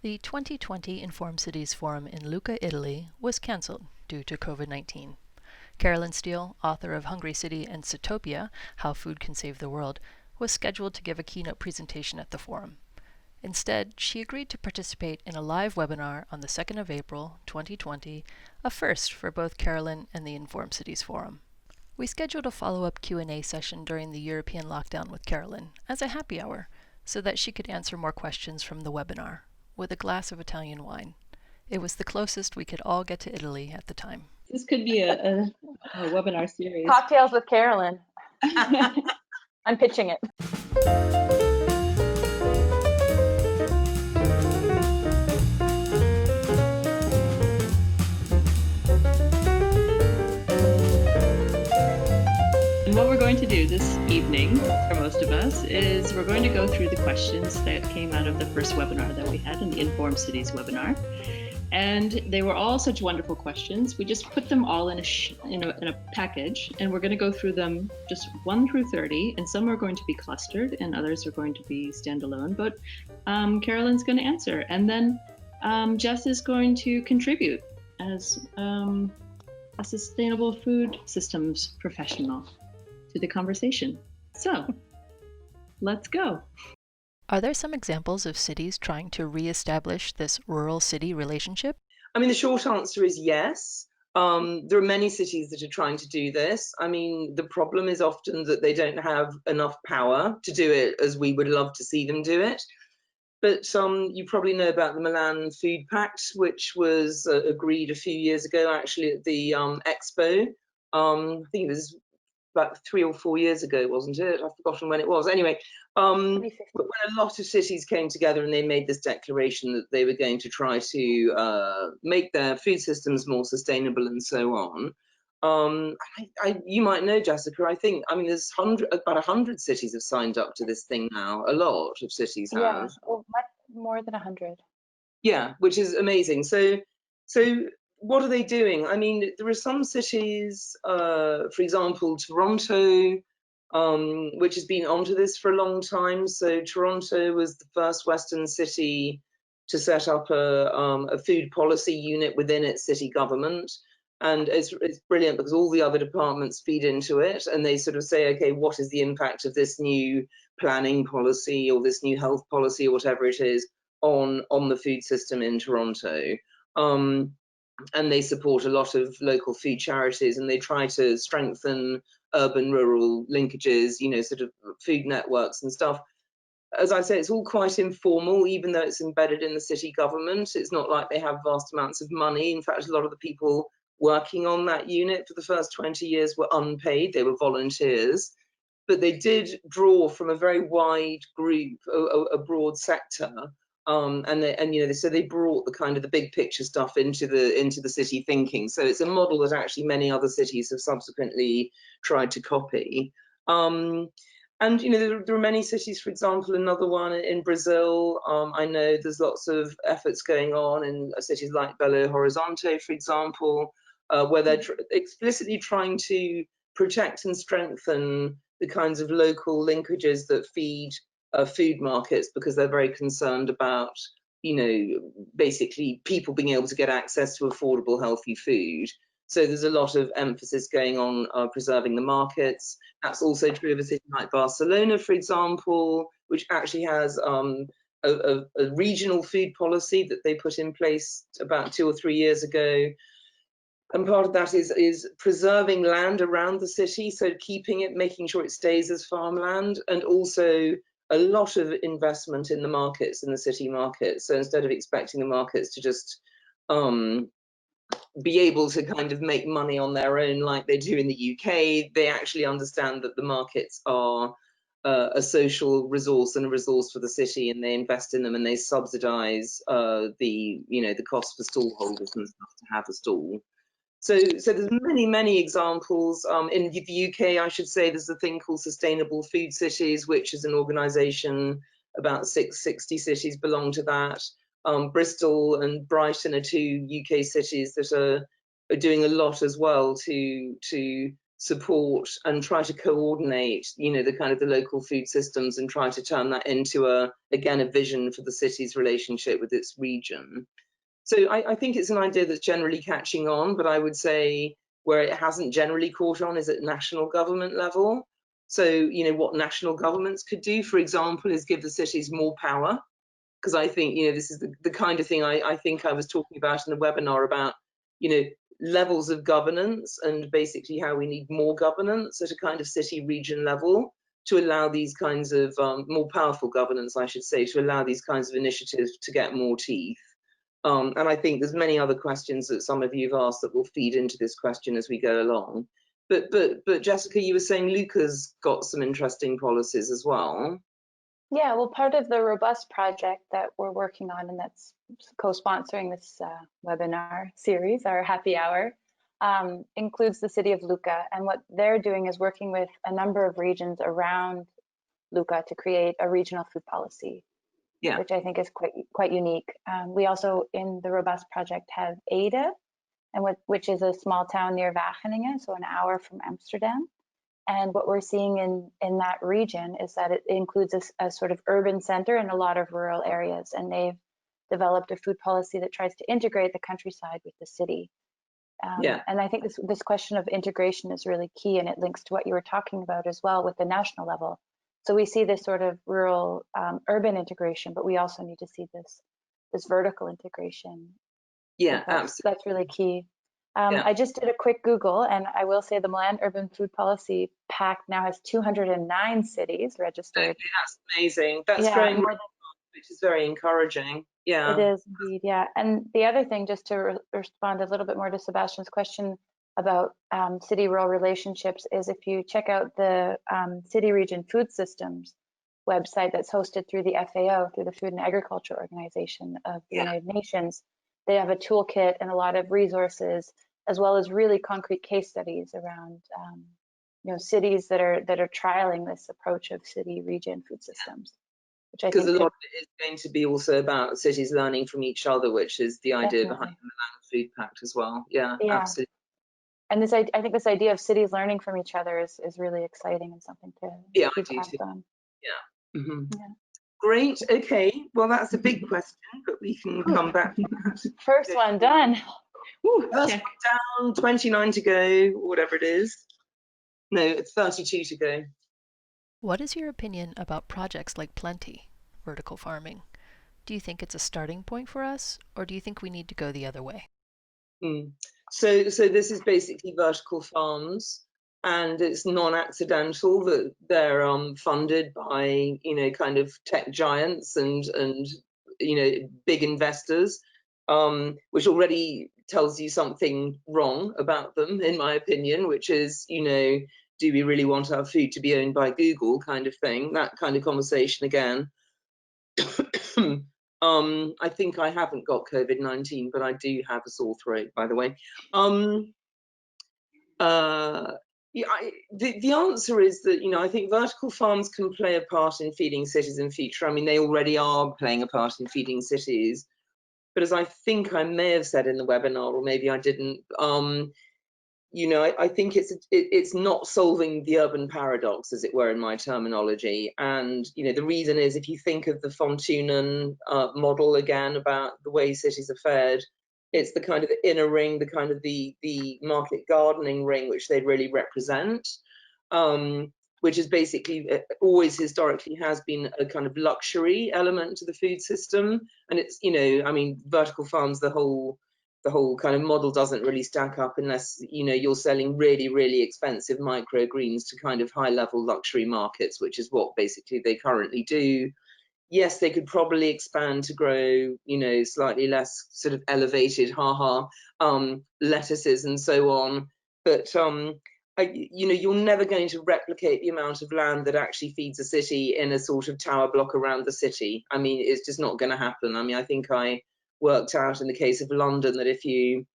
The 2020 Informed Cities Forum in Lucca, Italy was cancelled due to COVID-19. Carolyn Steele, author of Hungry City and Sitopia, How Food Can Save the World, was scheduled to give a keynote presentation at the forum. Instead, she agreed to participate in a live webinar on the 2nd of April, 2020, a first for both Carolyn and the Informed Cities Forum. We scheduled a follow-up Q&A session during the European lockdown with Carolyn as a happy hour, so that she could answer more questions from the webinar, with a glass of Italian wine. It was the closest we could all get to Italy at the time. This could be a webinar series. Cocktails with Carolyn. I'm pitching it. And what we're going to do this evening, for most of us, is we're going to go through the questions that came out of the first webinar that we had in the Informed Cities webinar. And they were all such wonderful questions. We just put them all in a package, and we're going to go through them just 1 through 30, and some are going to be clustered and others are going to be standalone, but Carolyn's going to answer. And then Jess is going to contribute as a sustainable food systems professional to the conversation. So let's go. Are there some examples of cities trying to reestablish this rural-city relationship? I mean, the short answer is yes. There are many cities that are trying to do this. I mean, the problem is often that they don't have enough power to do it as we would love to see them do it. But you probably know about the Milan Food Pact, which was agreed a few years ago, actually, at the Expo. I think it was about 3 or 4 years ago, wasn't it? I've forgotten when it was. Anyway, but when a lot of cities came together and they made this declaration that they were going to try to make their food systems more sustainable and so on. You might know, Jessica, I mean, there's about 100 cities have signed up to this thing now. A lot of cities have. Yeah, well, much more than 100. Yeah, which is amazing. So what are they doing? I mean, there are some cities, for example, Toronto, which has been onto this for a long time. So Toronto was the first Western city to set up a food policy unit within its city government. And it's brilliant because all the other departments feed into it and they sort of say, okay, what is the impact of this new planning policy or this new health policy or whatever it is on the food system in Toronto? And they support a lot of local food charities and they try to strengthen urban-rural linkages, you know, sort of food networks and stuff. As I say, it's all quite informal, even though it's embedded in the city government. It's not like they have vast amounts of money. In fact, a lot of the people working on that unit for the first 20 years were unpaid. They were volunteers. But they did draw from a very wide group, a broad sector. And you know, so they brought the kind of the big picture stuff into the city thinking. So it's a model that actually many other cities have subsequently tried to copy. And you know, there are many cities, for example, another one in Brazil. I know there's lots of efforts going on in cities like Belo Horizonte, for example, where they're explicitly trying to protect and strengthen the kinds of local linkages that feed food markets, because they're very concerned about, you know, basically people being able to get access to affordable, healthy food. So there's a lot of emphasis going on preserving the markets. That's also true of a city like Barcelona, for example, which actually has a regional food policy that they put in place about 2 or 3 years ago. And part of that is preserving land around the city, so keeping it, making sure it stays as farmland, and also a lot of investment in the markets, in the city markets. So instead of expecting the markets to just be able to kind of make money on their own like they do in the UK, they actually understand that the markets are a social resource and a resource for the city, and they invest in them and they subsidize the cost for stall holders and stuff to have a stall. So there's many examples. In the UK, I should say, there's a thing called Sustainable Food Cities, which is an organisation, about 60 cities belong to that. Bristol and Brighton are 2 UK cities that are doing a lot as well to support and try to coordinate, the kind of the local food systems and try to turn that into a vision for the city's relationship with its region. So I think it's an idea that's generally catching on, but I would say where it hasn't generally caught on is at national government level. So, what national governments could do, for example, is give the cities more power. Because I think, this is the kind of thing I think I was talking about in the webinar about, levels of governance and basically how we need more governance at a kind of city region level to allow these kinds of more powerful governance, I should say, to allow these kinds of initiatives to get more teeth. And I think there's many other questions that some of you have asked that will feed into this question as we go along. But Jessica, you were saying Luca's got some interesting policies as well. Yeah, well, part of the Robust project that we're working on, and that's co-sponsoring this webinar series, our happy hour, includes the city of Lucca. And what they're doing is working with a number of regions around Lucca to create a regional food policy, which I think is quite unique. We also, in the Robust project, have Ada, which is a small town near Wageningen, so an hour from Amsterdam. And what we're seeing in that region is that it includes a sort of urban center and a lot of rural areas. And they've developed a food policy that tries to integrate the countryside with the city. And I think this question of integration is really key, and it links to what you were talking about as well with the national level. So we see this sort of rural urban integration, but we also need to see this vertical integration. Yeah, absolutely. That's really key. I just did a quick Google, and I will say the Milan Urban Food Policy Pact now has 209 cities registered. That's amazing. That's growing, which is very encouraging. Yeah, it is indeed. Yeah, and the other thing, just to respond a little bit more to Sebastian's question about city-rural relationships, is if you check out the City Region Food Systems website that's hosted through the FAO, through the Food and Agriculture Organization of the United Nations, they have a toolkit and a lot of resources, as well as really concrete case studies around cities that are trialing this approach of city region food systems, which I think because a lot of it is going to be also about cities learning from each other, which is the idea behind the Milan Food Pact as well. Yeah, absolutely. And I think this idea of cities learning from each other is really exciting and something to keep tabs on. Yeah. Mm-hmm. Yeah. Great. Okay. Well, that's a big question, but we can come back to that. First one done. First one down, 29 to go, whatever it is. No, it's 32 to go. What is your opinion about projects like Plenty, vertical farming? Do you think it's a starting point for us, or do you think we need to go the other way? So this is basically vertical farms, and it's non-accidental that they're funded by kind of tech giants and big investors, which already tells you something wrong about them, in my opinion, which is do we really want our food to be owned by Google, kind of thing, that kind of conversation again. I think I haven't got COVID-19, but I do have a sore throat, by the way. The answer is that, I think vertical farms can play a part in feeding cities in future. I mean, they already are playing a part in feeding cities. But as I think I may have said in the webinar, or maybe I didn't, I think it's not solving the urban paradox, as it were, in my terminology. And the reason is, if you think of the Fontunen model again about the way cities are fed, it's the kind of the inner ring, the kind of the market gardening ring, which they really represent, which is basically always historically has been a kind of luxury element to the food system. And it's I mean, vertical farms, the whole kind of model doesn't really stack up unless you're selling really, really expensive microgreens to kind of high level luxury markets, which is what basically they currently do. Yes, they could probably expand to grow slightly less sort of elevated lettuces and so on, but you're never going to replicate the amount of land that actually feeds a city in a sort of tower block around the city. I mean, it's just not going to happen. I mean, I think I worked out in the case of London that if you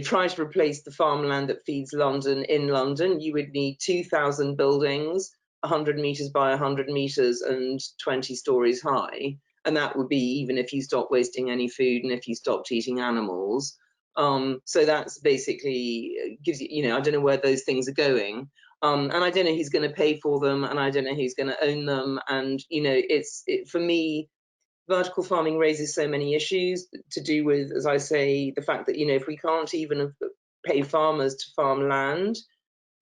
try to replace the farmland that feeds London in London, you would need 2,000 buildings, 100 meters by 100 meters and 20 stories high. And that would be even if you stopped wasting any food and if you stopped eating animals. So that's basically gives you, you know, I don't know where those things are going. And I don't know who's going to pay for them, and I don't know who's going to own them. And, you know, for me, vertical farming raises so many issues to do with, as I say, the fact that, you know, if we can't even pay farmers to farm land,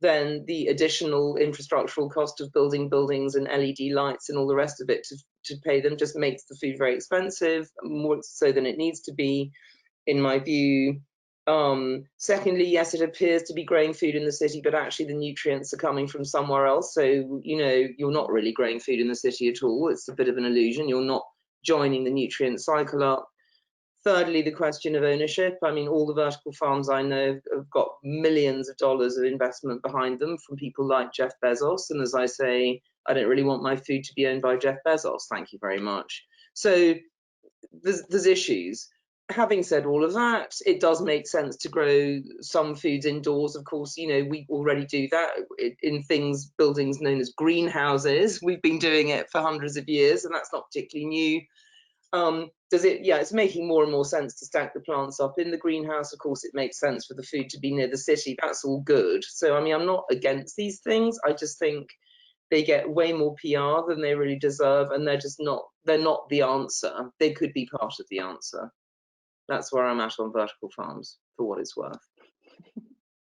then the additional infrastructural cost of building buildings and LED lights and all the rest of it to pay them just makes the food very expensive, more so than it needs to be, in my view. Secondly, yes, it appears to be growing food in the city, but actually the nutrients are coming from somewhere else. So, you know, you're not really growing food in the city at all. It's a bit of an illusion. You're not joining the nutrient cycle up. Thirdly, the question of ownership. I mean, all the vertical farms I know have got millions of dollars of investment behind them from people like Jeff Bezos. And as I say, I don't really want my food to be owned by Jeff Bezos. Thank you very much. So there's issues. Having said all of that, it does make sense to grow some foods indoors. Of course, you know, we already do that in buildings known as greenhouses. We've been doing it for hundreds of years, and that's not particularly new. Yeah, it's making more and more sense to stack the plants up in the greenhouse. Of course, it makes sense for the food to be near the city. That's all good. So, I mean, I'm not against these things. I just think they get way more PR than they really deserve, and they're not the answer. They could be part of the answer. That's where I'm at on vertical farms, for what it's worth.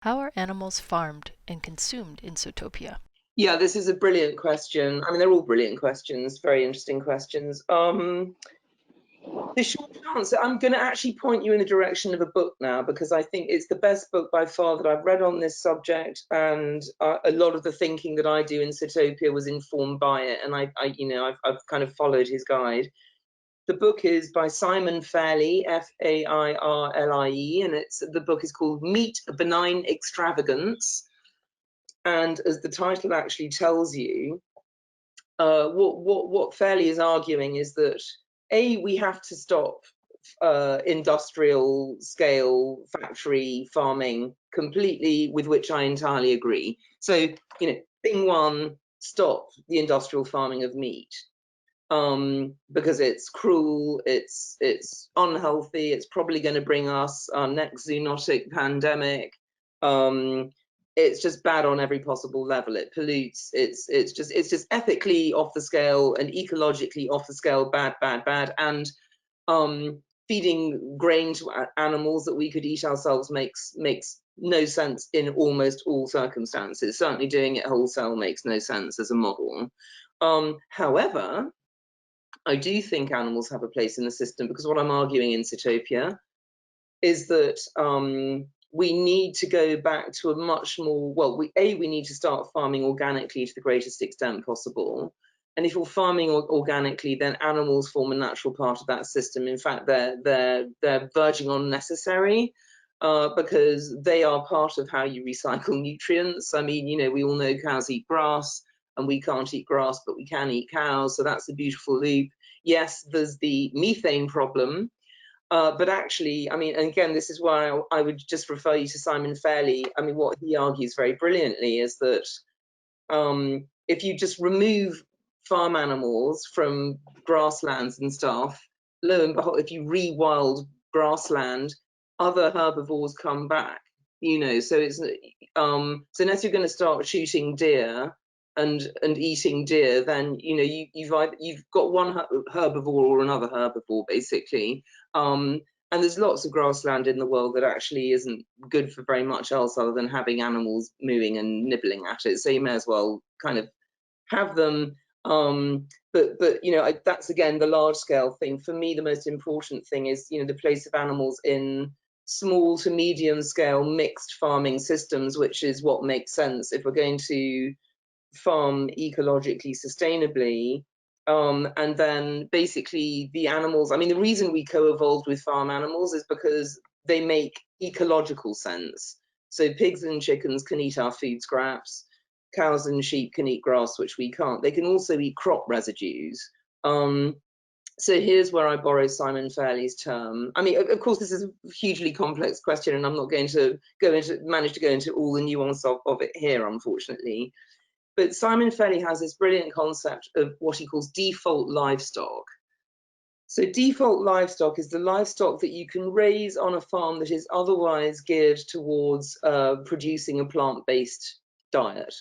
How are animals farmed and consumed in Sitopia? Yeah, this is a brilliant question. I mean, they're all brilliant questions, very interesting questions. The short answer, I'm going to actually point you in the direction of a book now, because I think it's the best book by far that I've read on this subject, and a lot of the thinking that I do in Sitopia was informed by it, and I've kind of followed his guide. The book is by Simon Fairlie, Fairlie, and the book is called Meat, a Benign Extravagance. And as the title actually tells you, what Fairlie is arguing is that we have to stop industrial scale factory farming completely, with which I entirely agree. So, you know, thing one, stop the industrial farming of meat. Because it's cruel, it's unhealthy, it's probably going to bring us our next zoonotic pandemic. It's just bad on every possible level. It pollutes. It's just ethically off the scale and ecologically off the scale. Bad. And feeding grain to animals that we could eat ourselves makes no sense in almost all circumstances. Certainly doing it wholesale makes no sense as a model. However, I do think animals have a place in the system, because what I'm arguing in Sitopia is that we need to go back to a much more, well, we need to start farming organically to the greatest extent possible. And if you're farming organically, then animals form a natural part of that system. In fact, they're verging on necessary, because they are part of how you recycle nutrients. I mean, you know, we all know cows eat grass, and we can't eat grass, but we can eat cows. So that's a beautiful loop. Yes, there's the methane problem, but actually, I mean, and again, this is why I would just refer you to Simon Fairlie. I mean, what he argues very brilliantly is that if you just remove farm animals from grasslands and stuff, lo and behold, if you re-wild grassland, other herbivores come back. You know, so it's so unless you're going to start shooting deer and eating deer, then, you know, you've got one herbivore or another herbivore, basically. And there's lots of grassland in the world that actually isn't good for very much else other than having animals mooing and nibbling at it. So you may as well kind of have them. But you know, that's again the large scale thing. For me, the most important thing is, you know, the place of animals in small to medium scale mixed farming systems, which is what makes sense if we're going to farm ecologically sustainably. And then basically the animals, I mean, the reason we co-evolved with farm animals is because they make ecological sense. So pigs and chickens can eat our food scraps, cows and sheep can eat grass, which we can't. They can also eat crop residues. So here's where I borrow Simon Fairlie's term. I mean, of course, this is a hugely complex question, and I'm not going to manage to go into all the nuance of it here, unfortunately. But Simon Fairlie has this brilliant concept of what he calls default livestock. So default livestock is the livestock that you can raise on a farm that is otherwise geared towards producing a plant-based diet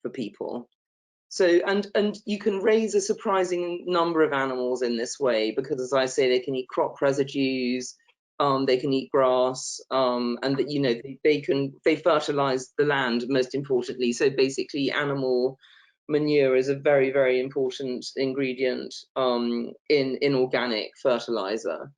for people. So, and you can raise a surprising number of animals in this way, because as I say, they can eat crop residues, they can eat grass, and that, you know, they fertilize the land, most importantly. So basically animal manure is a very, very important ingredient in organic fertilizer.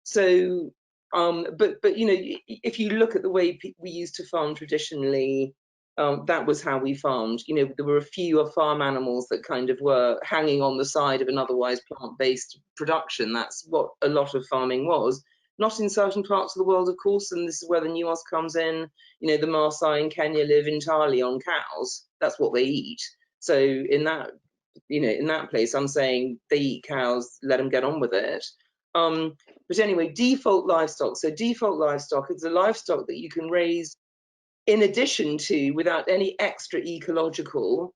So, but you know, if you look at the way we used to farm traditionally, that was how we farmed. You know, there were a few farm animals that kind of were hanging on the side of an otherwise plant-based production. That's what a lot of farming was. Not in certain parts of the world, of course, and this is where the nuance comes in. You know, the Maasai in Kenya live entirely on cows. That's what they eat. So in that, you know, in that place, I'm saying they eat cows, let them get on with it. But anyway, default livestock. So default livestock is the livestock that you can raise in addition to, without any extra ecological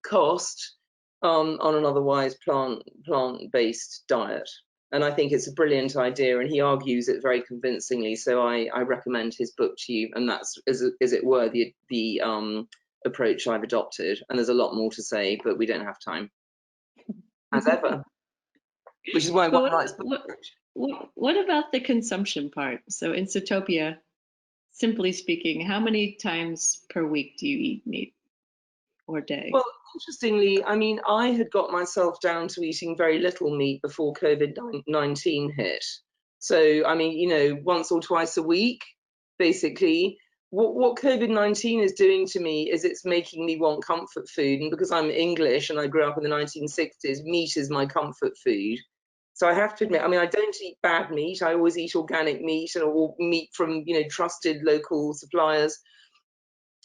cost, on an otherwise plant-based diet. And I think it's a brilliant idea, and he argues it very convincingly. So I recommend his book to you, and that's, as it were, the approach I've adopted. And there's a lot more to say, but we don't have time, as ever. Which is why one writes books. What about the consumption part? So in Sitopia, simply speaking, how many times per week do you eat meat or day? Well, interestingly, I mean, I had got myself down to eating very little meat before COVID-19 hit. So, I mean, you know, once or twice a week, basically. What COVID-19 is doing to me is it's making me want comfort food. And because I'm English and I grew up in the 1960s, meat is my comfort food. So I have to admit, I mean, I don't eat bad meat. I always eat organic meat or meat from, you know, trusted local suppliers.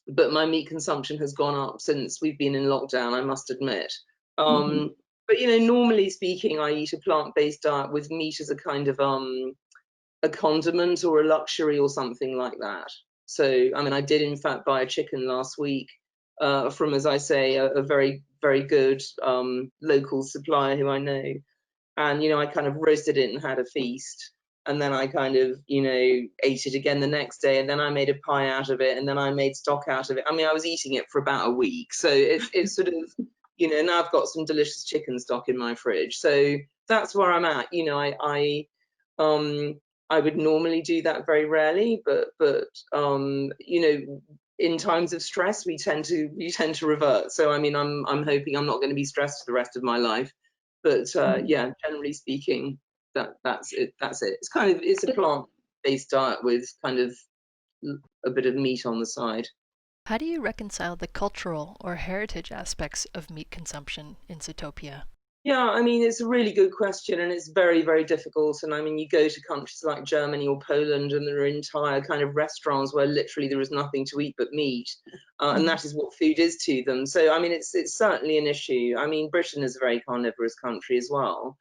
But my meat consumption has gone up since we've been in lockdown, I must admit. But, you know, normally speaking, I eat a plant-based diet with meat as a kind of a condiment or a luxury or something like that. So, I mean, I did in fact buy a chicken last week from, as I say, a very, very good local supplier who I know. And, you know, I kind of roasted it and had a feast. And then I kind of, you know, ate it again the next day. And then I made a pie out of it. And then I made stock out of it. I mean, I was eating it for about a week. So it's sort of, you know, now I've got some delicious chicken stock in my fridge. So that's where I'm at. You know, I would normally do that very rarely, but you know, in times of stress, we tend to revert. So I mean, I'm hoping I'm not going to be stressed for the rest of my life. But yeah, generally speaking, that's it. It's a plant-based diet with kind of a bit of meat on the side. How do you reconcile the cultural or heritage aspects of meat consumption in Sitopia? Yeah, I mean, it's a really good question, and it's very, very difficult. And I mean, you go to countries like Germany or Poland, and there are entire kind of restaurants where literally there is nothing to eat but meat, and that is what food is to them. So, I mean, it's certainly an issue. I mean, Britain is a very carnivorous country as well.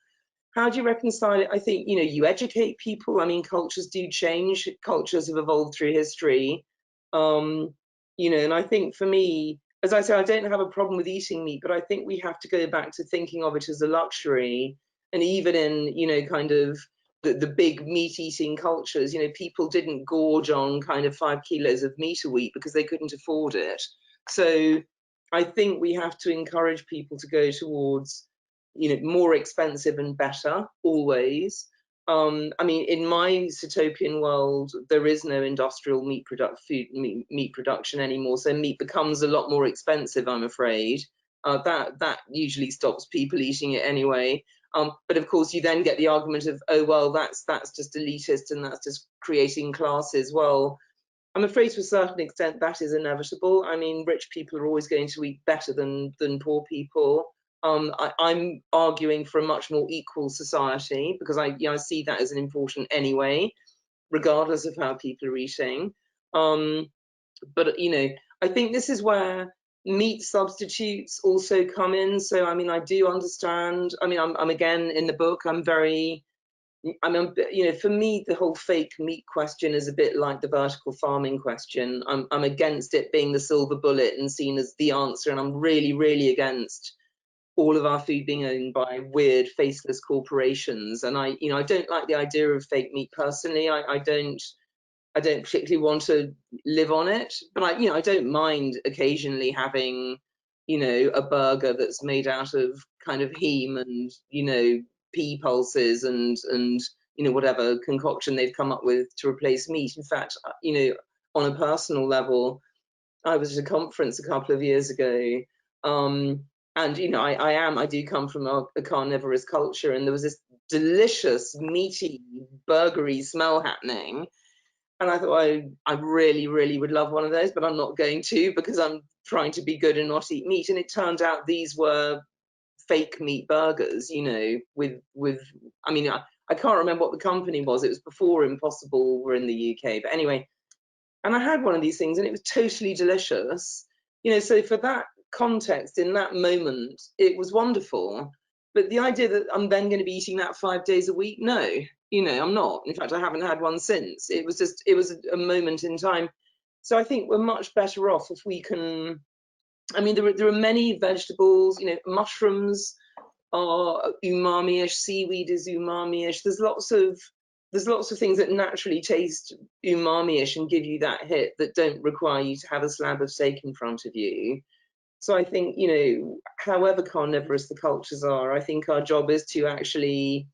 How do you reconcile it? I think, you know, you educate people. I mean, cultures do change. Cultures have evolved through history, you know, and I think for me, as I say, I don't have a problem with eating meat, but I think we have to go back to thinking of it as a luxury. And even in, you know, kind of the big meat eating cultures, you know, people didn't gorge on kind of 5 kilos of meat a week because they couldn't afford it. So I think we have to encourage people to go towards, you know, more expensive and better always. I mean, in my Sitopian world, there is no industrial meat production anymore, so meat becomes a lot more expensive, I'm afraid. That usually stops people eating it anyway. But of course, you then get the argument of, oh well, that's just elitist and that's just creating classes. Well, I'm afraid to a certain extent that is inevitable. I mean, rich people are always going to eat better than poor people. I'm arguing for a much more equal society because I see that as an important anyway, regardless of how people are eating. But you know, I think this is where meat substitutes also come in. So I mean, I do understand. I mean, I'm again in the book. I mean, you know, for me, the whole fake meat question is a bit like the vertical farming question. I'm against it being the silver bullet and seen as the answer, and I'm really, really against all of our food being owned by weird faceless corporations. And I don't like the idea of fake meat personally. I don't particularly want to live on it, but I don't mind occasionally having, a burger that's made out of kind of heme and, pea pulses and whatever concoction they've come up with to replace meat. In fact, on a personal level, I was at a conference a couple of years ago, and I do come from a carnivorous culture, and there was this delicious meaty burgery smell happening. And I thought I really, really would love one of those, but I'm not going to, because I'm trying to be good and not eat meat. And it turned out these were fake meat burgers, I can't remember what the company was. It was before Impossible were in the UK. But anyway, and I had one of these things and it was totally delicious. So for that context, in that moment, it was wonderful. But the idea that I'm then going to be eating that 5 days a week, no. I'm not. In fact, I haven't had one since. It was a moment in time. So I think we're much better off if we can. There are many vegetables. Mushrooms are umami-ish. Seaweed is umami-ish. There's lots of things that naturally taste umami-ish and give you that hit that don't require you to have a slab of steak in front of you. So I think, however carnivorous the cultures are, I think our job is to actually,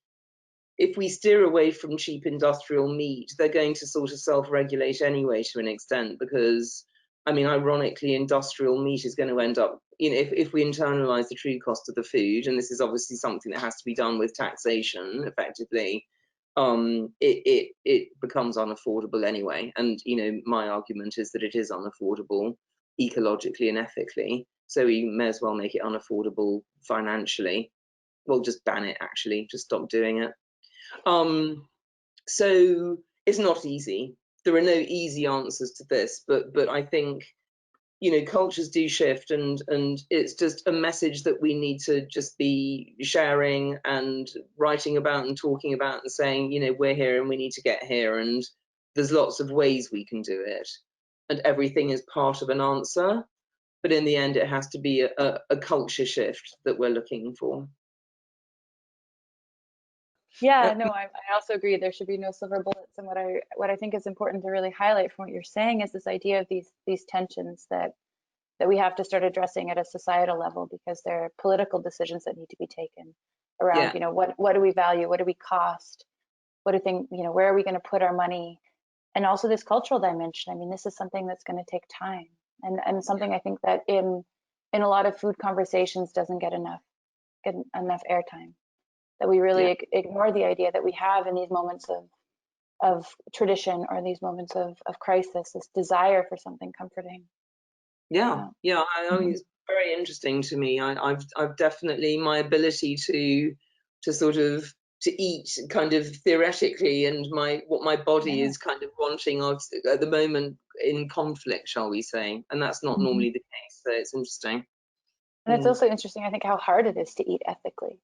if we steer away from cheap industrial meat, they're going to sort of self-regulate anyway to an extent, because, ironically, industrial meat is going to end up, if we internalize the true cost of the food, and this is obviously something that has to be done with taxation effectively, it becomes unaffordable anyway. And, my argument is that it is unaffordable ecologically and ethically. So we may as well make it unaffordable financially. Well, just ban it, actually, just stop doing it. So it's not easy. There are no easy answers to this, but I think, cultures do shift, and it's just a message that we need to just be sharing and writing about and talking about and saying, we're here and we need to get here, and there's lots of ways we can do it, and everything is part of an answer. But in the end, it has to be a culture shift that we're looking for. Yeah, no, I also agree there should be no silver bullets. And what I think is important to really highlight from what you're saying is this idea of these tensions that we have to start addressing at a societal level, because there are political decisions that need to be taken around, what do we value, what do we cost, where are we going to put our money, and also this cultural dimension. This is something that's going to take time, and something I think that in a lot of food conversations doesn't get enough airtime. That we really ignore the idea that we have in these moments of tradition, or these moments of crisis, this desire for something comforting. Yeah. It's very interesting to me. I've definitely, my ability to sort of to eat kind of theoretically, and what my body is kind of wanting at the moment in conflict, shall we say, and that's not normally the case. So it's interesting. And it's also interesting, I think, how hard it is to eat ethically.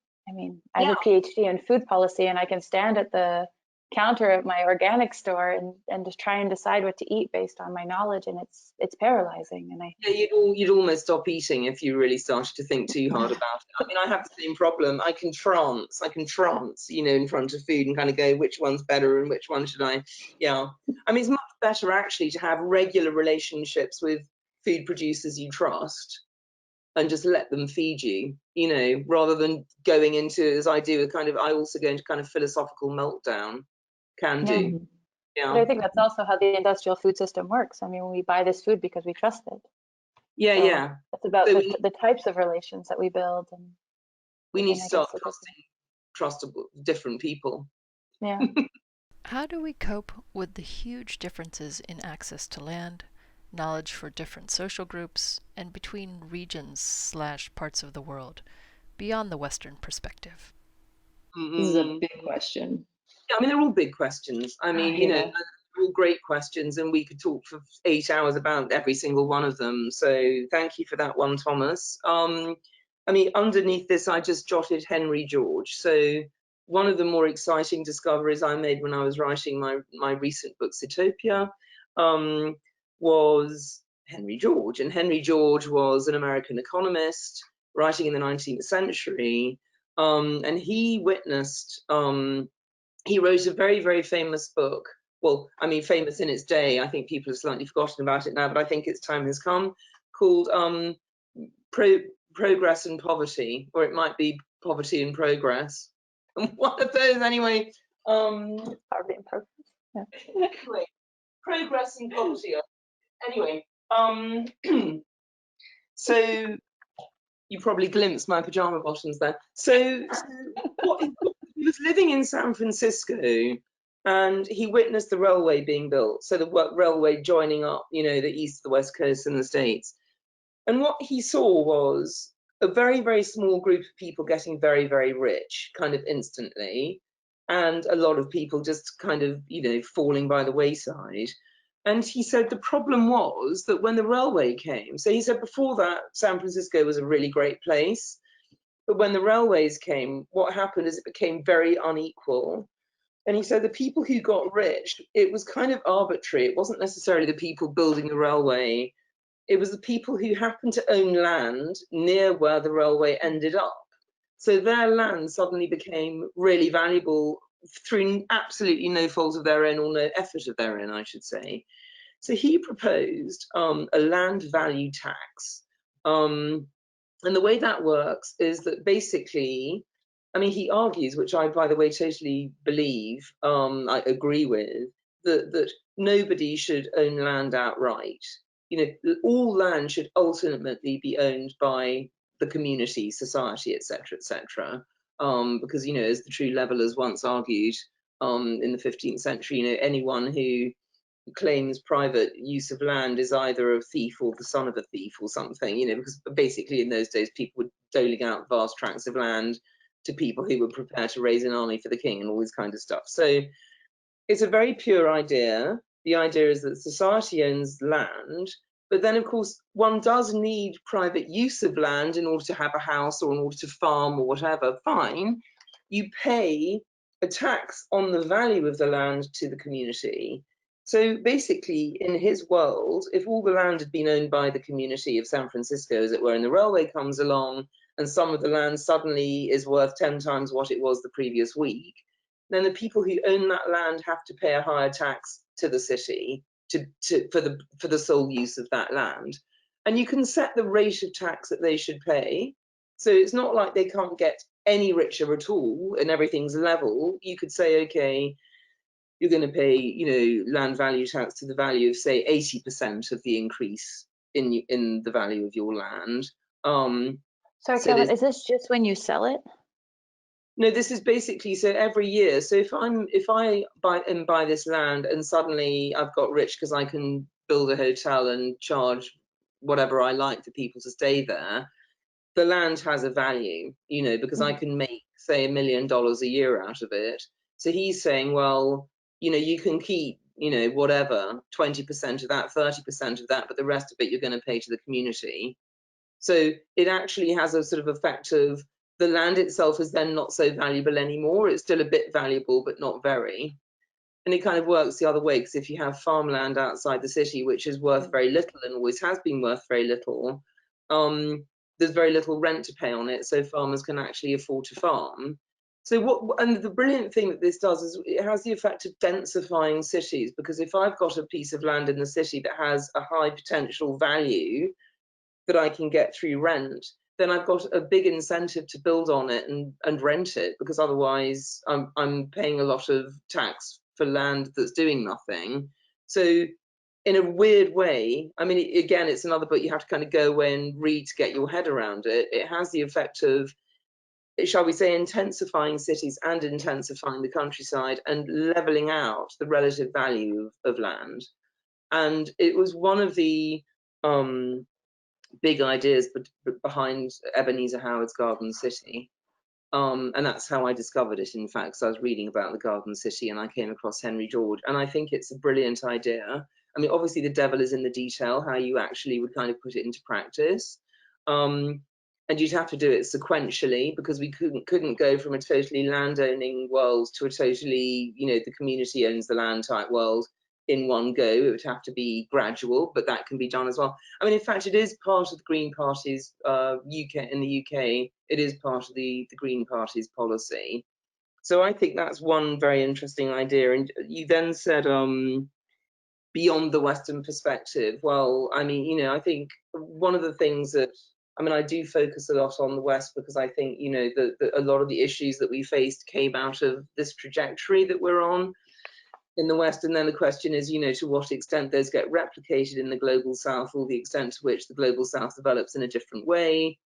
I have a PhD in food policy, and I can stand at the counter of my organic store and just try and decide what to eat based on my knowledge, and it's paralyzing. And you'd almost stop eating if you really started to think too hard about it. I have the same problem. I can trance, in front of food and kind of go, which one's better and which one should I? Yeah. It's much better actually to have regular relationships with food producers you trust, and just let them feed you, rather than going into, as I do, I also go into kind of philosophical meltdown. Can do. Yeah. But I think that's also how the industrial food system works. We buy this food because we trust it. Yeah. It's about the types of relations that we build, and we need to start trusting different people. Yeah. How do we cope with the huge differences in access to land, knowledge for different social groups, and between regions / parts of the world, beyond the Western perspective? This is a big question. Yeah, they're all big questions. They're all great questions, and we could talk for 8 hours about every single one of them. So thank you for that one, Thomas. Underneath this, I just jotted Henry George. So one of the more exciting discoveries I made when I was writing my recent book, Sitopia, was Henry George. And Henry George was an American economist writing in the 19th century, and he witnessed, he wrote a very, very famous book. Well, I mean, famous in its day. I think people have slightly forgotten about it now, but I think its time has come, called Progress and Poverty, or it might be Poverty and Progress. And one of those, anyway. Poverty and progress. Yeah. Anyway, Progress and Poverty. Anyway, so you probably glimpsed my pajama bottoms there. So he was living in San Francisco, and he witnessed the railway being built. So the railway joining up, you know, the east, the west coast, and the States. And what he saw was a very, very small group of people getting very, very rich, kind of instantly, and a lot of people just kind of, you know, falling by the wayside. And he said the problem was that when the railway came, so he said before that, San Francisco was a really great place. But when the railways came, what happened is it became very unequal. And he said the people who got rich, it was kind of arbitrary. It wasn't necessarily the people building the railway. It was the people who happened to own land near where the railway ended up. So their land suddenly became really valuable through absolutely no fault of their own, or no effort of their own, I should say. So he proposed a land value tax. And the way that works is that basically, I mean, he argues, which I, by the way, totally believe, I agree with, that nobody should own land outright. You know, all land should ultimately be owned by the community, society, etc., etc. Because, you know, as the true levelers once argued in the 15th century, you know, anyone who claims private use of land is either a thief or the son of a thief or something, you know, because basically in those days people were doling out vast tracts of land to people who were prepared to raise an army for the king and all this kind of stuff. So it's a very pure idea. The idea is that society owns land, but then of course one does need private use of land in order to have a house or in order to farm or whatever. Fine, you pay a tax on the value of the land to the community. So basically, in his world, if all the land had been owned by the community of San Francisco, as it were, and the railway comes along and some of the land suddenly is worth 10 times what it was the previous week, then the people who own that land have to pay a higher tax to the city for the sole use of that land. And you can set the rate of tax that they should pay. So it's not like they can't get any richer at all and everything's level. You could say, okay, you're going to pay, you know, land value tax to the value of, say, 80% of the increase in the value of your land. Sorry, so Carolyn, is this just when you sell it? No, this is basically, so every year. So if I buy this land and suddenly I've got rich because I can build a hotel and charge whatever I like for people to stay there, the land has a value, you know, because I can make, say, $1 million a year out of it. So he's saying, well, you know, you can keep, you know, whatever, 20% of that, 30% of that, but the rest of it you're going to pay to the community. So it actually has a sort of effect of the land itself is then not so valuable anymore. It's still a bit valuable, but not very. And it kind of works the other way, because if you have farmland outside the city, which is worth very little and always has been worth very little, there's very little rent to pay on it, so farmers can actually afford to farm. So and the brilliant thing that this does is it has the effect of densifying cities, because if I've got a piece of land in the city that has a high potential value that I can get through rent, then I've got a big incentive to build on it and rent it, because otherwise I'm paying a lot of tax for land that's doing nothing. So in a weird way, I mean, again, it's another book you have to kind of go away and read to get your head around it. It has the effect of, shall we say, intensifying cities and intensifying the countryside and leveling out the relative value of land. And it was one of the big ideas behind Ebenezer Howard's Garden City. And that's how I discovered it, in fact, because I was reading about the Garden City and I came across Henry George, and I think it's a brilliant idea. I mean, obviously the devil is in the detail, how you actually would kind of put it into practice. And you'd have to do it sequentially, because we couldn't go from a totally landowning world to a totally, you know, the community owns the land type world in one go. It would have to be gradual, but that can be done as well. I mean, in fact, it is part of the Green Party's in the UK. It is part of the Green Party's policy. So I think that's one very interesting idea. And you then said beyond the Western perspective. Well, I mean, you know, I think one of the things that, I mean, I do focus a lot on the West because I think, you know, that a lot of the issues that we faced came out of this trajectory that we're on in the West. And then the question is, you know, to what extent those get replicated in the global South, or the extent to which the global South develops in a different way.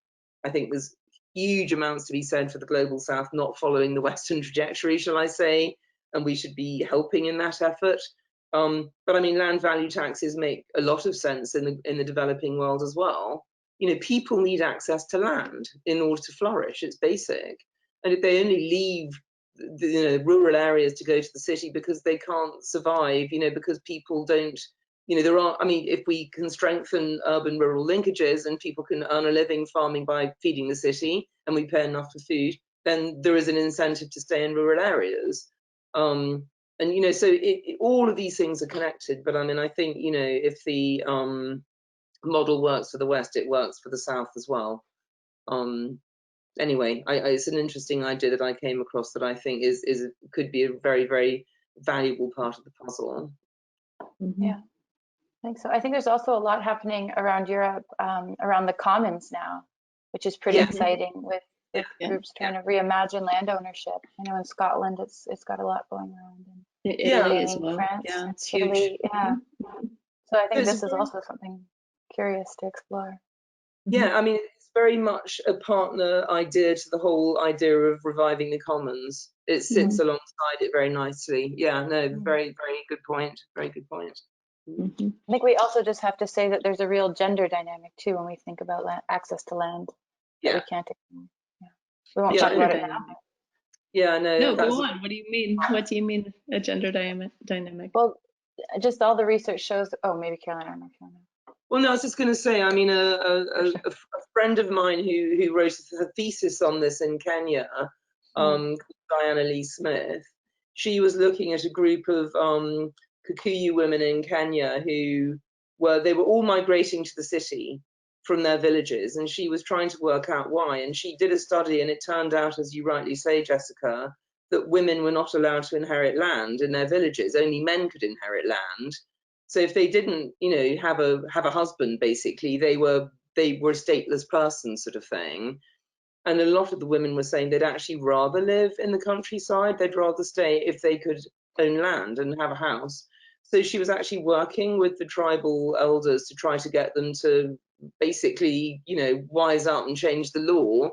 I think there's huge amounts to be said for the global South not following the Western trajectory, shall I say, and we should be helping in that effort. But I mean, land value taxes make a lot of sense in the developing world as well. You know, people need access to land in order to flourish. It's basic. And if they only leave the, you know, rural areas to go to the city because they can't survive, you know, because people don't, you know, there are, I mean, if we can strengthen urban rural linkages and people can earn a living farming by feeding the city, and we pay enough for food, then there is an incentive to stay in rural areas. And, you know, so all of these things are connected. But I mean, I think, you know, if the model works for the West, it works for the South as well. Anyway, it's an interesting idea that I came across that I think could be a very, very valuable part of the puzzle. Yeah, I think so. I think there's also a lot happening around Europe, around the commons now, which is pretty exciting, with groups trying to reimagine land ownership. I know in Scotland it's got a lot going around. In Italy as well. France, yeah, it's Italy, huge. So I think this is also something curious to explore. Yeah, I mean, it's very much a partner idea to the whole idea of reviving the commons. It sits alongside it very nicely. Yeah, no, very, very good point. Very good point. I think we also just have to say that there's a real gender dynamic too when we think about access to land that we can't ignore. We won't talk about it now. Yeah, no, go on. What do you mean? What do you mean a gender dynamic? Well, just all the research shows. Oh, maybe Carolyn, I don't know if you want to. Well, no, I was just going to say, I mean, a friend of mine who wrote a thesis on this in Kenya, Diana Lee Smith, she was looking at a group of Kikuyu women in Kenya who they were all migrating to the city from their villages, and she was trying to work out why. And she did a study, and it turned out, as you rightly say, Jessica, that women were not allowed to inherit land in their villages. Only men could inherit land. So if they didn't, you know, have a husband, basically, they were a stateless person, sort of thing. And a lot of the women were saying they'd actually rather live in the countryside. They'd rather stay if they could own land and have a house. So she was actually working with the tribal elders to try to get them to basically, you know, wise up and change the law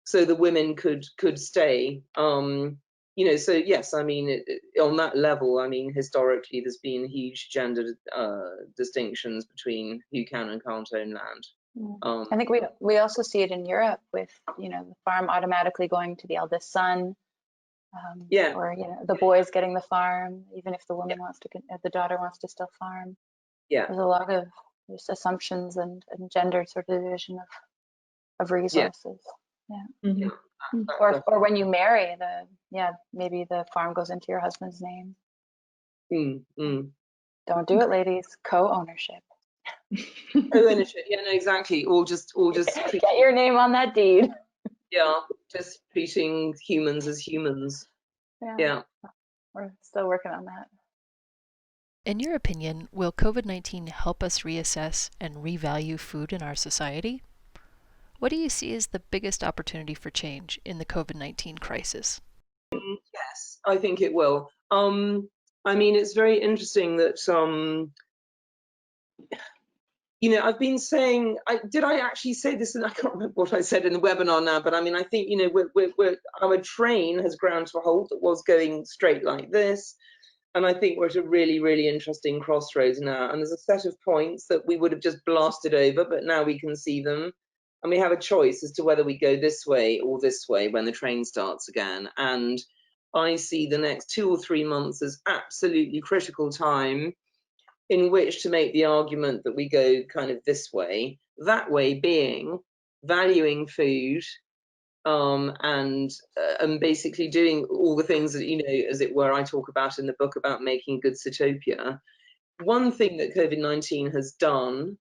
so the women could stay. You know, so yes, I mean, on that level, I mean, historically, there's been huge gender distinctions between who can and can't own land. I think we also see it in Europe with, you know, the farm automatically going to the eldest son. Or, you know, the boys getting the farm, even if the woman wants to, the daughter wants to still farm. Yeah, there's a lot of just assumptions and gender sort of division of resources. Or when you marry, maybe the farm goes into your husband's name. Don't do it, ladies. Co-ownership. Co-ownership. Yeah, no, exactly. Or just get your name on that deed. Yeah, just treating humans as humans. Yeah. We're still working on that. In your opinion, will COVID-19 help us reassess and revalue food in our society? What do you see as the biggest opportunity for change in the COVID-19 crisis? Yes, I think it will. I mean, it's very interesting that you know, I've been saying, did I actually say this? And I can't remember what I said in the webinar now, but I mean, I think, you know, our train has ground to a halt that was going straight like this. And I think we're at a really, really interesting crossroads now. And there's a set of points that we would have just blasted over, but now we can see them. And we have a choice as to whether we go this way or this way when the train starts again. And I see the next 2 or 3 months as absolutely critical time in which to make the argument that we go kind of this way, that way being valuing food, and basically doing all the things that, you know, as it were, I talk about in the book about making good Sitopia. one thing that COVID-19 has done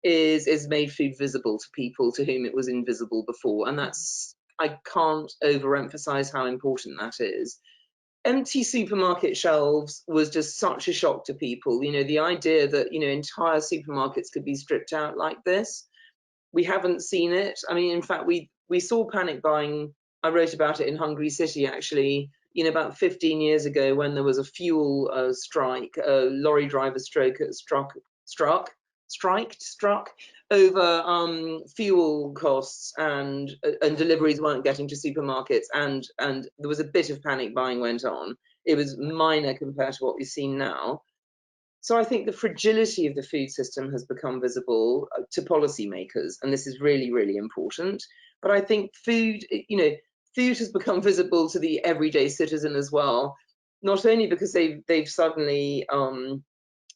is made food visible to people to whom it was invisible before, and that's, I can't overemphasize how important that is. Empty supermarket shelves was just such a shock to people. You know, the idea that, you know, entire supermarkets could be stripped out like this, we haven't seen it. I mean, in fact, we saw panic buying. I wrote about it in Hungry City, actually, you know, about 15 years ago, when there was a fuel strike, a lorry driver struck over fuel costs, and deliveries weren't getting to supermarkets, and there was a bit of panic buying went on. It was minor compared to what we've seen now. So I think the fragility of the food system has become visible to policymakers, and this is really, really important. But I think food, you know, food has become visible to the everyday citizen as well, not only because they've suddenly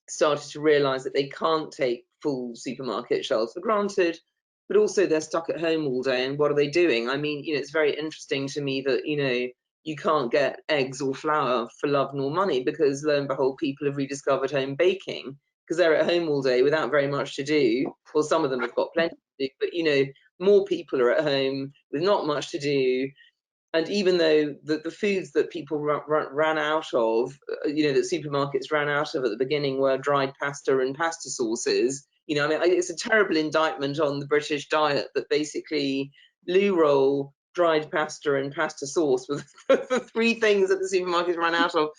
started to realize that they can't take full supermarket shelves for granted, but also they're stuck at home all day, and what are they doing? I mean, you know, it's very interesting to me that, you know, you can't get eggs or flour for love nor money, because lo and behold, people have rediscovered home baking because they're at home all day without very much to do. Well, some of them have got plenty to do, but, you know, more people are at home with not much to do. And even though the foods that people ran out of, you know, that supermarkets ran out of at the beginning were dried pasta and pasta sauces, you know, I mean, it's a terrible indictment on the British diet that basically loo roll, dried pasta and pasta sauce were the three things that the supermarkets ran out of.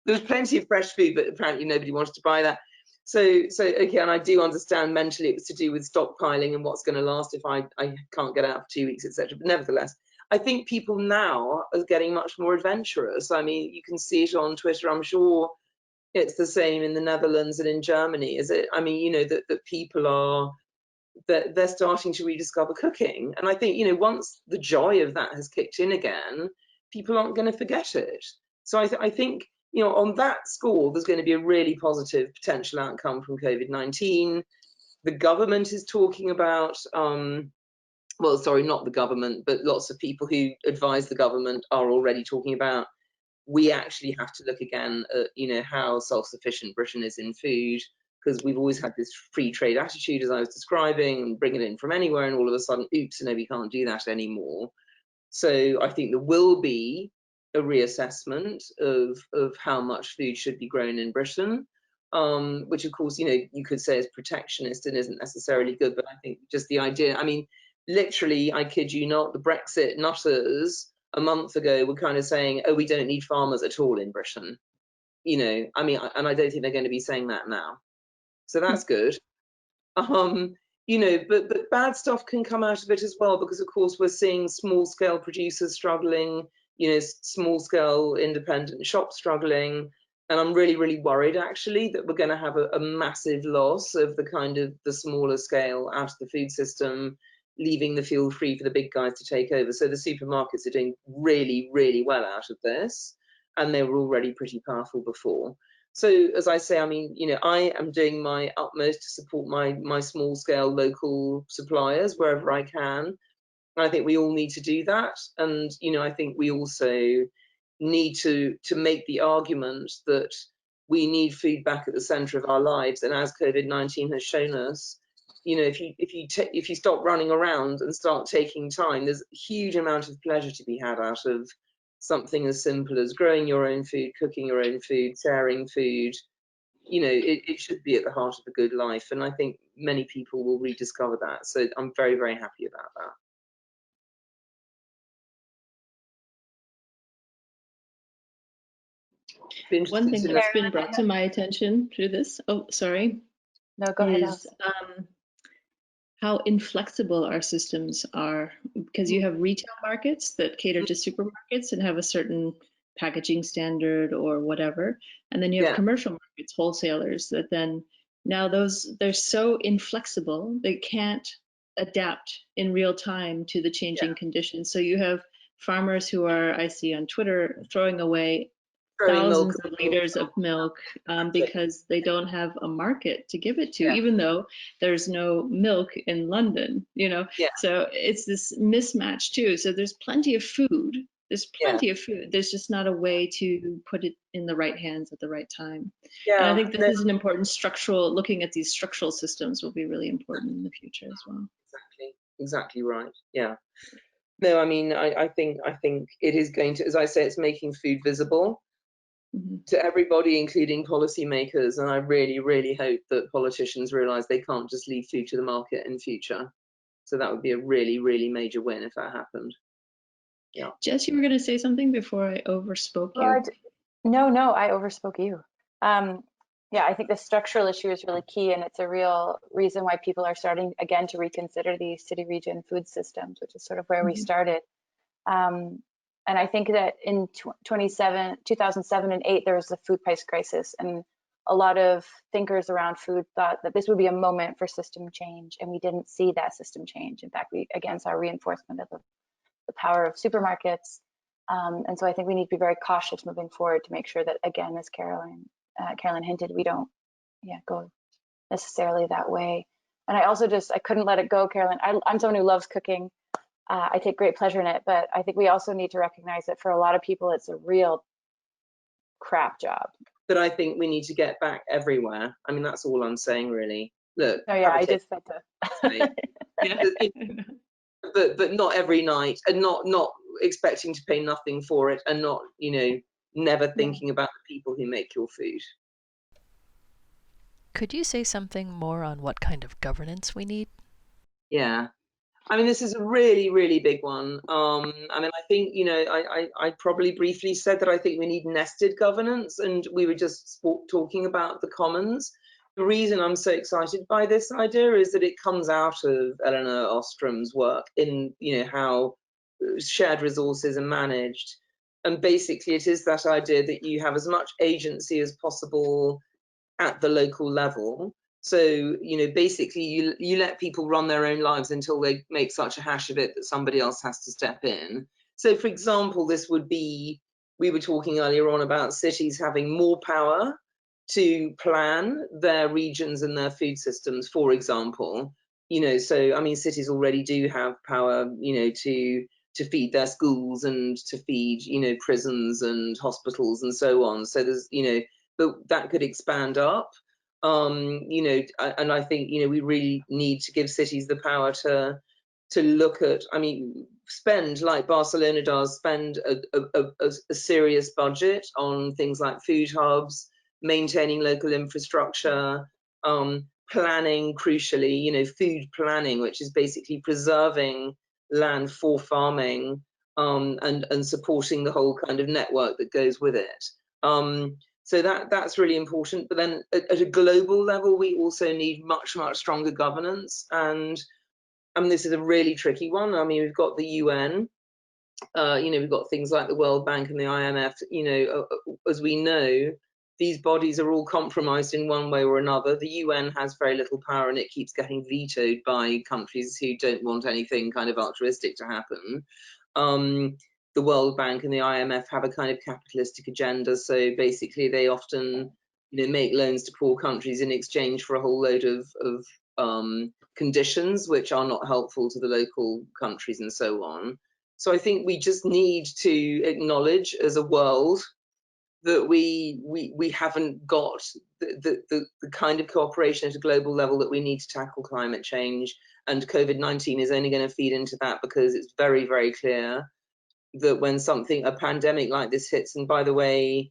There was plenty of fresh food, but apparently nobody wanted to buy that. So okay, and I do understand mentally it was to do with stockpiling and what's going to last if I can't get out for 2 weeks, etc. But nevertheless, I think people now are getting much more adventurous. I mean, you can see it on Twitter. I'm sure it's the same in the Netherlands and in Germany, is it? I mean, you know, that people are, that they're starting to rediscover cooking. And I think, you know, once the joy of that has kicked in again, people aren't going to forget it. So I think, you know, on that score, there's going to be a really positive potential outcome from COVID-19. The government is talking about, well, sorry, not the government, but lots of people who advise the government are already talking about, we actually have to look again at, you know, how self-sufficient Britain is in food, because we've always had this free trade attitude, as I was describing, and bring it in from anywhere, and all of a sudden, oops, no, we can't do that anymore. So I think there will be a reassessment of how much food should be grown in Britain, which of course, you know, you could say is protectionist and isn't necessarily good, but I think just the idea, I mean, literally, I kid you not, the Brexit nutters a month ago were kind of saying, oh, we don't need farmers at all in Britain. You know, I mean, and I don't think they're going to be saying that now. So that's good. You know, but bad stuff can come out of it as well, because of course we're seeing small scale producers struggling, you know, small scale independent shops struggling. And I'm really, really worried actually that we're going to have a massive loss of the kind of the smaller scale out of the food system, leaving the field free for the big guys to take over. So the supermarkets are doing really, really well out of this, and they were already pretty powerful before. So as I say, I mean, you know, I am doing my utmost to support my small scale local suppliers wherever I can. And I think we all need to do that. And, you know, I think we also need to make the argument that we need food back at the center of our lives. And as COVID-19 has shown us, you know, if you stop running around and start taking time, there's a huge amount of pleasure to be had out of something as simple as growing your own food, cooking your own food, sharing food. You know, it should be at the heart of a good life, and I think many people will rediscover that. So I'm very, very happy about that. One thing that's been brought to my attention through this, oh, sorry, No, go ahead, is how inflexible our systems are, because you have retail markets that cater to supermarkets and have a certain packaging standard or whatever, and then you have commercial markets, wholesalers, that then now they're so inflexible they can't adapt in real time to the changing conditions. So you have farmers who are, I see on Twitter, throwing away thousands of liters of milk because they don't have a market to give it to, even though there's no milk in London, you know. So it's this mismatch too. So there's plenty of food, There's Yeah. plenty of food. There's just not a way to put it in the right hands at the right time. Yeah. And I think this is an important structural, looking at these structural systems will be really important in the future as well. Exactly right. Yeah. No, I mean, I think it is going to, as I say, it's making food visible to everybody, including policymakers. And I really, really hope that politicians realise they can't just leave food to the market in future. So that would be a really, really major win if that happened. Yeah. Jess, you were going to say something before I overspoke you. No, I overspoke you. Yeah, I think the structural issue is really key, and it's a real reason why people are starting again to reconsider these city region food systems, which is sort of where we started. And I think that in 2007 and 2008, there was the food price crisis, and a lot of thinkers around food thought that this would be a moment for system change, and we didn't see that system change. In fact, we again saw reinforcement of the power of supermarkets. And so I think we need to be very cautious moving forward to make sure that, again, as Carolyn hinted, we don't go necessarily that way. And I also I couldn't let it go, Carolyn. I'm someone who loves cooking. I take great pleasure in it, but I think we also need to recognize that for a lot of people, it's a real crap job. But I think we need to get back everywhere. I mean, that's all I'm saying, really. Look. Oh yeah, I just said that. But not every night, and not expecting to pay nothing for it, and not, never thinking about the people who make your food. Could you say something more on what kind of governance we need? Yeah. I mean, this is a really, really big one. I mean, I think, I probably briefly said that I think we need nested governance, and we were just talking about the commons. The reason I'm so excited by this idea is that it comes out of Eleanor Ostrom's work in, how shared resources are managed. And basically, it is that idea that you have as much agency as possible at the local level. So, basically you let people run their own lives until they make such a hash of it that somebody else has to step in. So, for example, this would be, we were talking earlier on about cities having more power to plan their regions and their food systems, for example. So, I mean, cities already do have power, to feed their schools and to feed, prisons and hospitals and so on. So there's, but that could expand up. And I think, we really need to give cities the power to look at, I mean, spend, like Barcelona does, spend a serious budget on things like food hubs, maintaining local infrastructure, planning, crucially, food planning, which is basically preserving land for farming, and supporting the whole kind of network that goes with it. So that's really important. But then at a global level, we also need much, much stronger governance. And this is a really tricky one. I mean, we've got the UN, we've got things like the World Bank and the IMF, as we know, these bodies are all compromised in one way or another. The UN has very little power, and it keeps getting vetoed by countries who don't want anything kind of altruistic to happen. The World Bank and the IMF have a kind of capitalistic agenda. So basically they often, make loans to poor countries in exchange for a whole load of conditions which are not helpful to the local countries and so on. So I think we just need to acknowledge as a world that we haven't got the kind of cooperation at a global level that we need to tackle climate change. And COVID-19 is only going to feed into that, because it's very, very clear that when a pandemic like this hits, and by the way,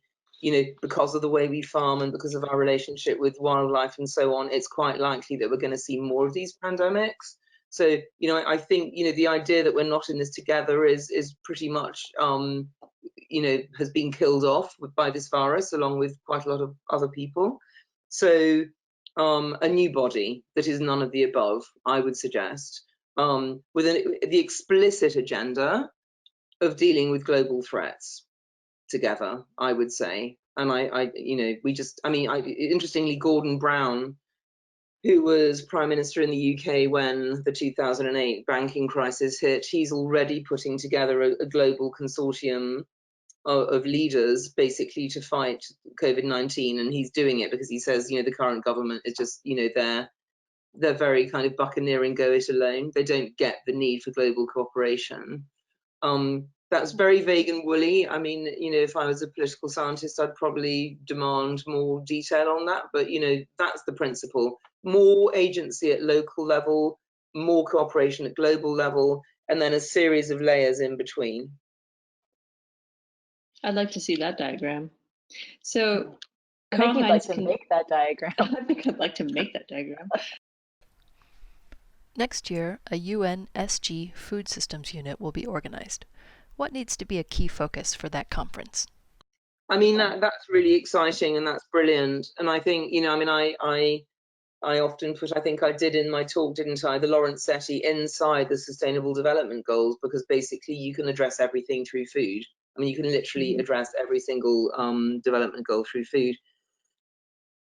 because of the way we farm and because of our relationship with wildlife and so on, it's quite likely that we're going to see more of these pandemics. So, I think, the idea that we're not in this together is pretty much, has been killed off by this virus, along with quite a lot of other people. So a new body that is none of the above, I would suggest, with the explicit agenda of dealing with global threats together, I would say. And interestingly, Gordon Brown, who was Prime Minister in the UK when the 2008 banking crisis hit, he's already putting together a global consortium of leaders basically to fight COVID-19. And he's doing it because he says, the current government is just, they're very kind of buccaneering, go it alone. They don't get the need for global cooperation. That's very vague and woolly. I mean, you know, if I was a political scientist, I'd probably demand more detail on that. But, you know, that's the principle. More agency at local level, more cooperation at global level, and then a series of layers in between. I'd like to see that diagram. So I think you'd like Karl-Heinz to make that diagram. I think I'd like to make that diagram. Next year, a UN SG Food Systems Unit will be organized. What needs to be a key focus for that conference? I mean, that's really exciting and that's brilliant. And I think, you know, I mean, I often put, I think I did in my talk, didn't I, the Lorenzetti inside the Sustainable Development Goals, because basically you can address everything through food. I mean, you can literally address every single development goal through food.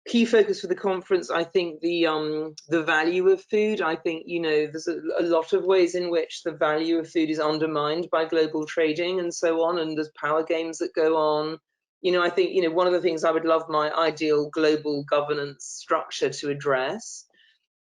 Key focus for the conference, I think the value of food. I think, you know, there's a lot of ways in which the value of food is undermined by global trading and so on, and there's power games that go on. You know, I think, you know, one of the things I would love my ideal global governance structure to address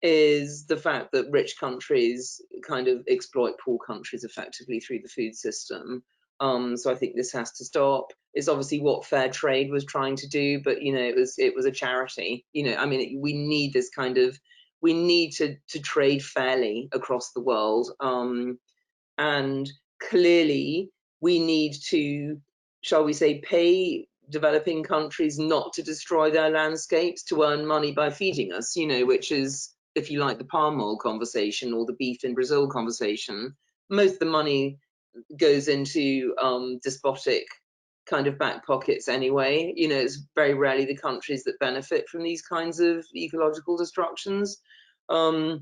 is the fact that rich countries kind of exploit poor countries effectively through the food system. So I think this has to stop. It's obviously what fair trade was trying to do, but you know, it was a charity. You know, I mean, we need this kind of, we need to trade fairly across the world, and clearly we need to, shall we say, pay developing countries not to destroy their landscapes to earn money by feeding us. You know, which is, if you like, the palm oil conversation or the beef in Brazil conversation. Most of the money goes into despotic kind of back pockets anyway. You know, it's very rarely the countries that benefit from these kinds of ecological destructions. So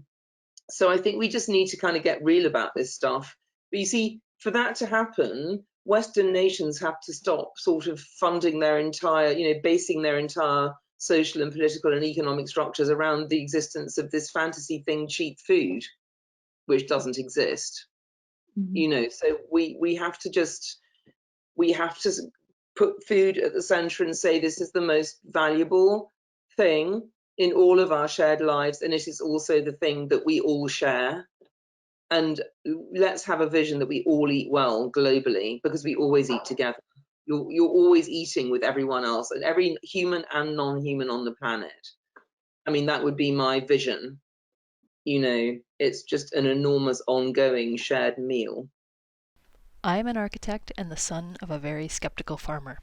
I think we just need to kind of get real about this stuff. But you see, for that to happen, Western nations have to stop sort of funding their entire, you know, basing their entire social and political and economic structures around the existence of this fantasy thing, cheap food, which doesn't exist. You know, so we have to just, we have to put food at the center and say this is the most valuable thing in all of our shared lives, and it is also the thing that we all share. And let's have a vision that we all eat well globally, because we always eat together. You're always eating with everyone else, and every human and non-human on the planet. I mean, that would be my vision. You know, it's just an enormous ongoing shared meal. I am an architect and the son of a very skeptical farmer.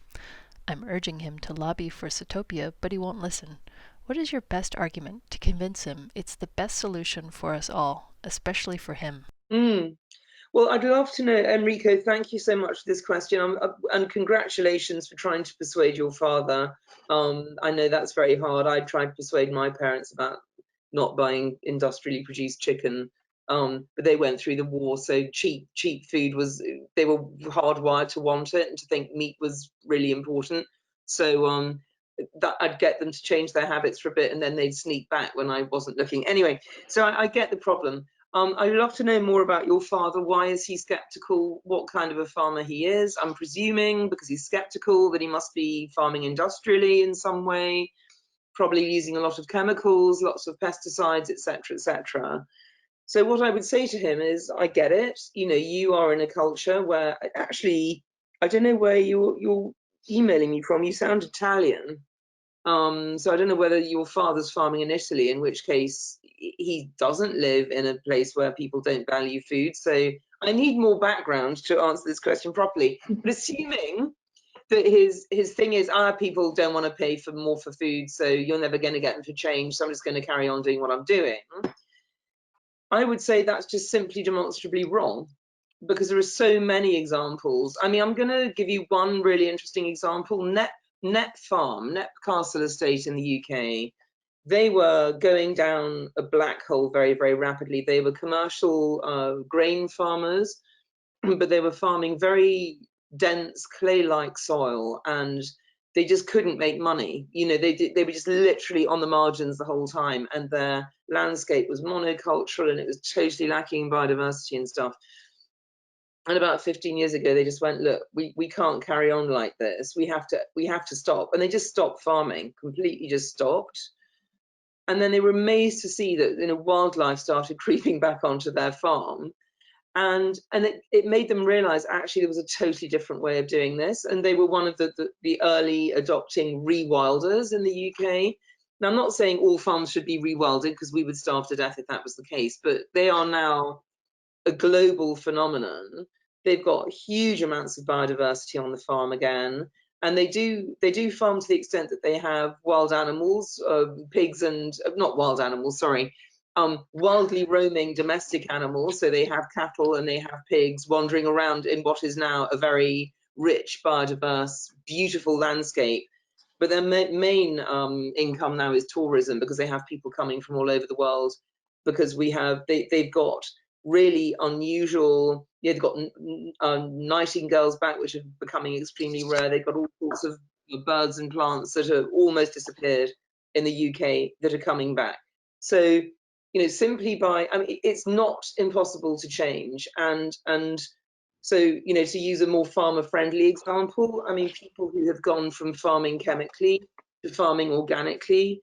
I'm urging him to lobby for Sitopia, but he won't listen. What is your best argument to convince him it's the best solution for us all, especially for him? Well, I'd love to know, Enrico, thank you so much for this question. And congratulations for trying to persuade your father. I know that's very hard. I tried to persuade my parents about not buying industrially produced chicken, but they went through the war, so cheap food was, they were hardwired to want it and to think meat was really important. So that I'd get them to change their habits for a bit, and then they'd sneak back when I wasn't looking. Anyway, so I get the problem. I'd love to know more about your father. Why is he skeptical? What kind of a farmer he is? I'm presuming because he's skeptical that he must be farming industrially in some way, probably using a lot of chemicals, lots of pesticides, etc., etc. So what I would say to him is, I get it. You know, you are in a culture where, actually, I don't know where you're emailing me from. You sound Italian. So I don't know whether your father's farming in Italy, in which case he doesn't live in a place where people don't value food. So I need more background to answer this question properly. But assuming that his thing is, people don't want to pay for more for food, so you're never going to get them to change, so I'm just going to carry on doing what I'm doing. I would say that's just simply demonstrably wrong, because there are so many examples. I mean, I'm going to give you one really interesting example. Knepp Castle Estate in the UK, they were going down a black hole very, very rapidly. They were commercial grain farmers, but they were farming very dense clay-like soil, and they just couldn't make money. You know, they were just literally on the margins the whole time, and their landscape was monocultural and it was totally lacking in biodiversity and stuff. And about 15 years ago, they just went, look, we can't carry on like this. We have to stop. And they just stopped farming, completely just stopped. And then they were amazed to see that, you know, wildlife started creeping back onto their farm. and it made them realize actually there was a totally different way of doing this, and they were one of the early adopting rewilders in the UK. Now, I'm not saying all farms should be rewilded, because we would starve to death if that was the case, but they are now a global phenomenon. They've got huge amounts of biodiversity on the farm again, and they do farm to the extent that they have wild animals, pigs, and not wild animals, sorry, wildly roaming domestic animals. So they have cattle and they have pigs wandering around in what is now a very rich, biodiverse, beautiful landscape. But their main income now is tourism, because they have people coming from all over the world, because they've got really unusual, they've got nightingales back, which are becoming extremely rare. They've got all sorts of birds and plants that have almost disappeared in the UK that are coming back. So, simply by, I mean, it's not impossible to change. And so, to use a more farmer-friendly example, I mean, people who have gone from farming chemically to farming organically,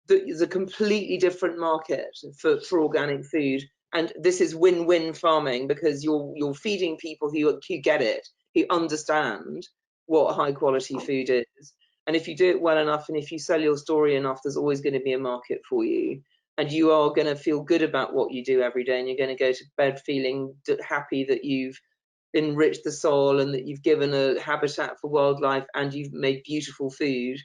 there's a completely different market for organic food. And this is win-win farming, because you're feeding people who get it, who understand what high quality food is. And if you do it well enough, and if you sell your story enough, there's always going to be a market for you. And you are going to feel good about what you do every day, and you're going to go to bed feeling happy that you've enriched the soil, and that you've given a habitat for wildlife, and you've made beautiful food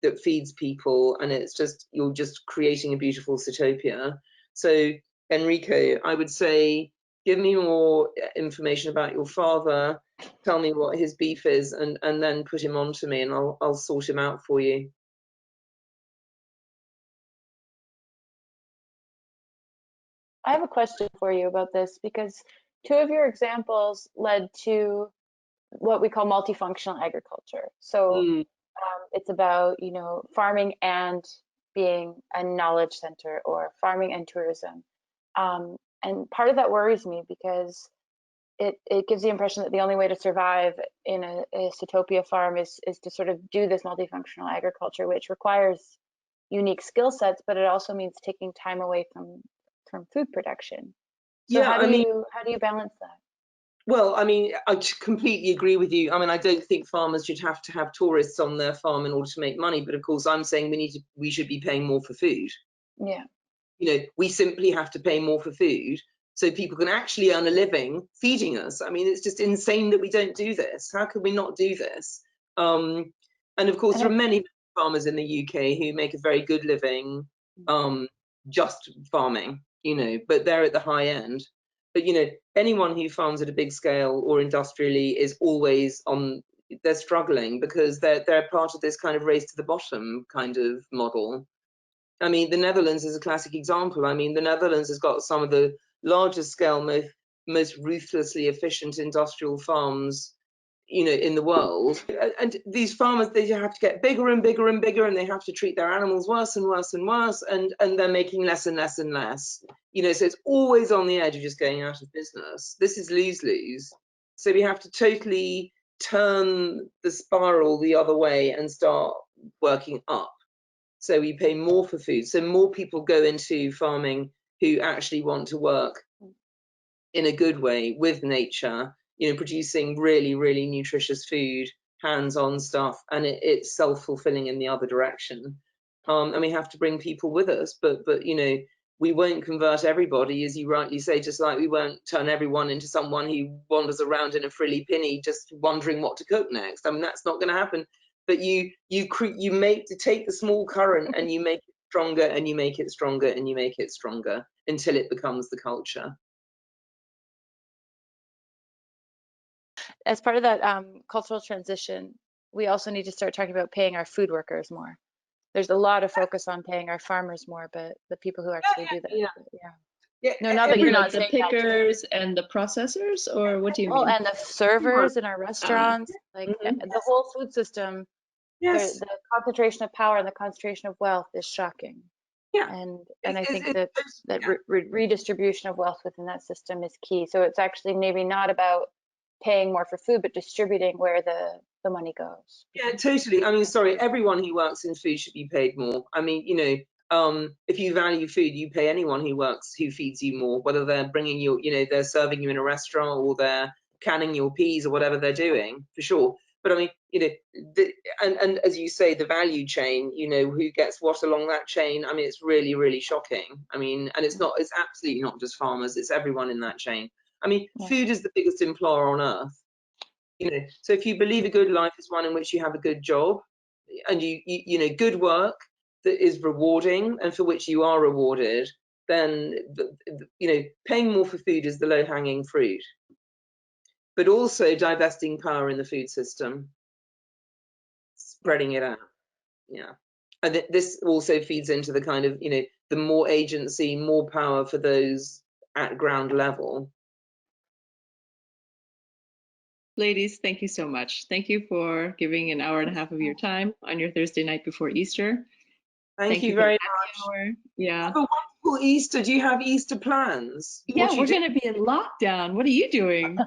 that feeds people. And it's just, you're just creating a beautiful Sitopia. So Enrico, I would say, give me more information about your father, tell me what his beef is, and then put him on to me, and I'll sort him out for you. I have a question for you about this, because two of your examples led to what we call multifunctional agriculture. So it's about, farming and being a knowledge center, or farming and tourism. And part of that worries me, because it gives the impression that the only way to survive in a Sitopia farm is to sort of do this multifunctional agriculture, which requires unique skill sets, but it also means taking time away from food production. So how do you balance that? Well, I mean, I completely agree with you. I mean, I don't think farmers should have to have tourists on their farm in order to make money, but of course I'm saying we should be paying more for food. Yeah. We simply have to pay more for food so people can actually earn a living feeding us. I mean, it's just insane that we don't do this. How could we not do this? And of course, there are many farmers in the UK who make a very good living just farming, but they're at the high end. But, anyone who farms at a big scale or industrially is always they're struggling, because they're part of this kind of race to the bottom kind of model. I mean, the Netherlands is a classic example. I mean, the Netherlands has got some of the largest scale, most ruthlessly efficient industrial farms, in the world. And these farmers, they have to get bigger and bigger and bigger, and they have to treat their animals worse and worse and worse, and they're making less and less and less. So it's always on the edge of just going out of business. This is lose-lose. So we have to totally turn the spiral the other way and start working up. So we pay more for food. So more people go into farming who actually want to work in a good way with nature, producing really, really nutritious food, hands-on stuff, and it's self-fulfilling in the other direction. And we have to bring people with us, but we won't convert everybody, as you rightly say, just like we won't turn everyone into someone who wanders around in a frilly pinny just wondering what to cook next. I mean, that's not going to happen. But you take the small current and you make it stronger, and you make it stronger, and you make it stronger until it becomes the culture. As part of that cultural transition, we also need to start talking about paying our food workers more. There's a lot of focus on paying our farmers more, but the people who actually do that. Yeah. No, not that you're not the pickers and the processors, or what do you mean? Oh, and the servers in our restaurants, the whole food system. Yes. The concentration of power and the concentration of wealth is shocking. Yeah. And I think that redistribution of wealth within that system is key. So it's actually maybe not about paying more for food, but distributing where the money goes. Yeah, totally. I mean, sorry, everyone who works in food should be paid more. I mean, If you value food, you pay anyone who feeds you more, whether they're bringing you, they're serving you in a restaurant or they're canning your peas or whatever they're doing, for sure. But I mean, and as you say, the value chain, who gets what along that chain. I mean, it's really, really shocking. I mean, and it's absolutely not just farmers, it's everyone in that chain. I mean, food is the biggest employer on earth. So if you believe a good life is one in which you have a good job and you good work that is rewarding and for which you are rewarded, then paying more for food is the low-hanging fruit. But also divesting power in the food system, spreading it out. Yeah. And this also feeds into the kind of, the more agency, more power for those at ground level. Ladies, thank you so much. Thank you for giving an hour and a half of your time on your Thursday night before Easter. Thank you very much. Yeah. Have a wonderful Easter. Do you have Easter plans? Yeah, we're going to be in lockdown. What are you doing?